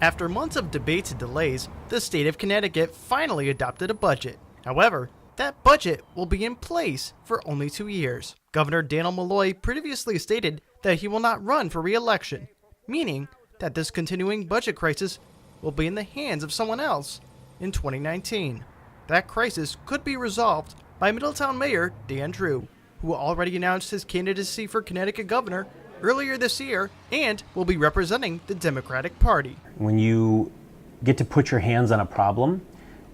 After months of debates and delays, the state of Connecticut finally adopted a budget. However, that budget will be in place for only 2 years. Governor Daniel Malloy previously stated that he will not run for re-election, meaning that this continuing budget crisis will be in the hands of someone else in 2019. That crisis could be resolved by Middletown Mayor Dan Drew, who already announced his candidacy for Connecticut governor earlier this year and will be representing the Democratic Party. When you get to put your hands on a problem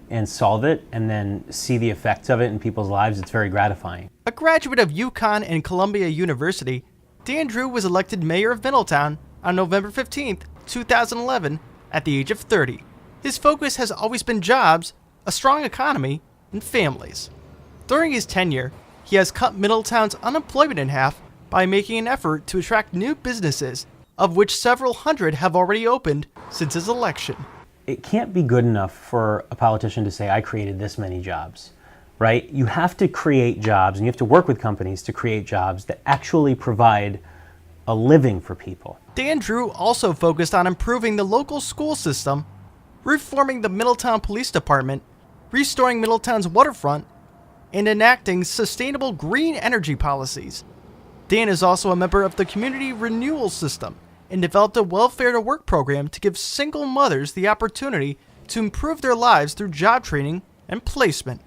and solve it and then see the effects of it in people's lives, it's very gratifying. A graduate of UConn and Columbia University, Dan Drew was elected mayor of Middletown on November 15, 2011, at the age of 30. His focus has always been jobs, a strong economy, and families. During his tenure, he has cut Middletown's unemployment in half by making an effort to attract new businesses, of which several hundred have already opened since his election. It can't be good enough for a politician to say, I created this many jobs, right? You have to create jobs and you have to work with companies to create jobs that actually provide a living for people. Dan Drew also focused on improving the local school system, reforming the Middletown Police Department, restoring Middletown's waterfront, and enacting sustainable green energy policies. Dan is also a member of the Community Renewal System and developed a welfare to work program to give single mothers the opportunity to improve their lives through job training and placement.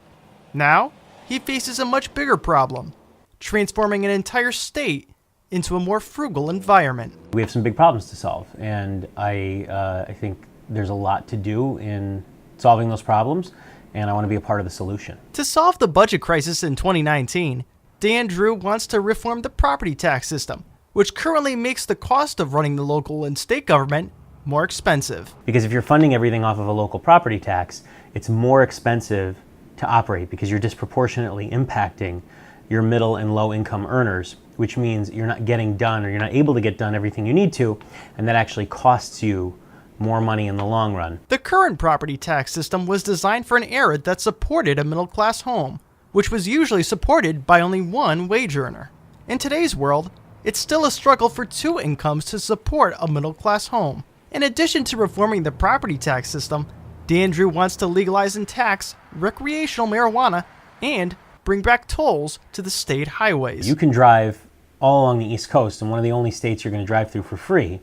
Now, he faces a much bigger problem, transforming an entire state into a more frugal environment. We have some big problems to solve, and I think there's a lot to do in solving those problems, and I want to be a part of the solution. To solve the budget crisis in 2019, Dan Drew wants to reform the property tax system, which currently makes the cost of running the local and state government more expensive. Because if you're funding everything off of a local property tax, it's more expensive to operate because you're disproportionately impacting your middle and low income earners, which means you're not getting done or you're not able to get done everything you need to, and that actually costs you more money in the long run. The current property tax system was designed for an era that supported a middle-class home, which was usually supported by only one wage earner. In today's world, it's still a struggle for two incomes to support a middle-class home. In addition to reforming the property tax system, Dan Drew wants to legalize and tax recreational marijuana and bring back tolls to the state highways. You can drive all along the East Coast, and one of the only states you're going to drive through for free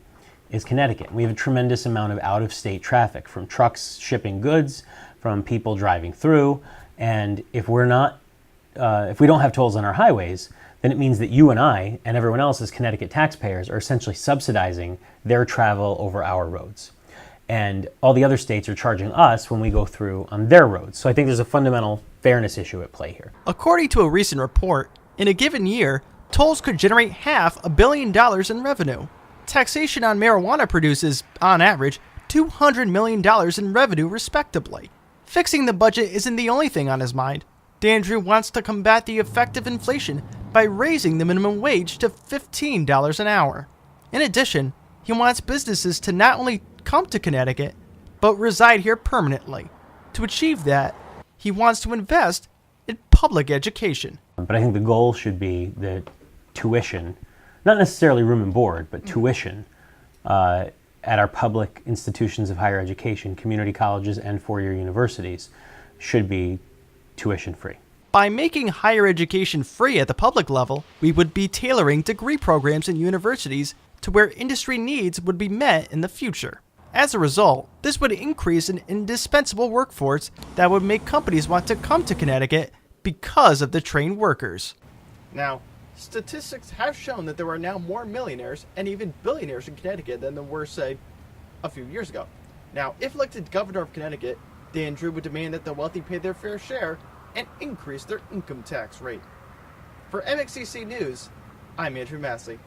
is Connecticut. We have a tremendous amount of out-of-state traffic, from trucks shipping goods, from people driving through, and if we don't have tolls on our highways, then it means that you and I and everyone else as Connecticut taxpayers are essentially subsidizing their travel over our roads. And all the other states are charging us when we go through on their roads. So I think there's a fundamental fairness issue at play here. According to a recent report, in a given year, tolls could generate $500 million in revenue. Taxation on marijuana produces, on average, $200 million in revenue respectively. Fixing the budget isn't the only thing on his mind. Dan Drew wants to combat the effect of inflation by raising the minimum wage to $15 an hour. In addition, he wants businesses to not only come to Connecticut, but reside here permanently. To achieve that, he wants to invest in public education. But I think the goal should be that tuition, not necessarily room and board, but tuition at our public institutions of higher education, community colleges and four-year universities, should be tuition free. By making higher education free at the public level, we would be tailoring degree programs in universities to where industry needs would be met in the future. As a result, this would increase an indispensable workforce that would make companies want to come to Connecticut because of the trained workers. Now, statistics have shown that there are now more millionaires and even billionaires in Connecticut than there were, say, a few years ago. Now, if elected governor of Connecticut, Dan Drew would demand that the wealthy pay their fair share and increase their income tax rate. For MXCC News, I'm Andrew Massey.